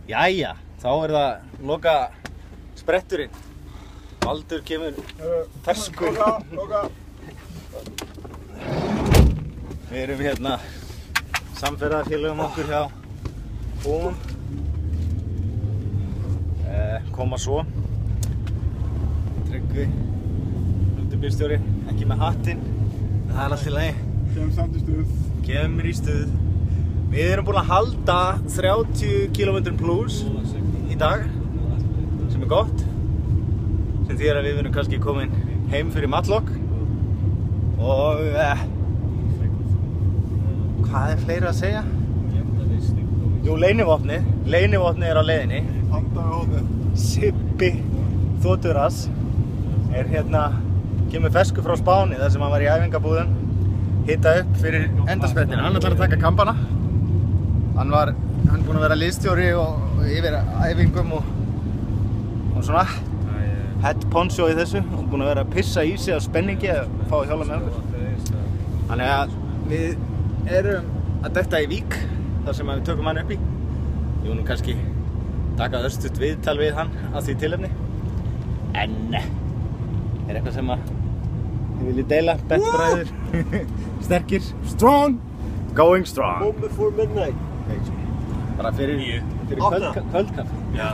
Jæja, þá það loka spretturinn. Baldur kemur ferskur. Við erum hérna samferðarfélögum okkur hjá Búum. Koma svo. Tryggvi, bílstjóri, ekki með hattinn. Það allt í lagi. Kemur samt í stuð. Kemur í stuð. Við erum búin að halda 30 km plus í dag, sem gott. Sem þýðir að við erum kannski komin heim fyrir matlokk. Og hvað fleira að segja? Jú, leynivopnið. Leynivopnið á leiðinni. Handa við hóðið. Sibbi Þótturas hérna, kemur ferskur frá Spáni þar sem hann var í æfingabúðum. Hita upp fyrir endasprettina. Hann ætlar að taka kampana. Hann búinn að vera liðstjóri og yfir æfingum og svona head poncho í þessu og búinn að vera að pissa í sig af spenningi að fá að hjóla með okkur. Þannig að við erum að detta í Vík þar sem við tökum hann upp í. Ég vil nú kannski taka örstutt viðtal við hann að því tilefni. En eitthvað sem að þið viljið deila, bettbræður, sterkir, strong, going strong. Home before midnight. Bara fyrir kvöldkaffi. Já.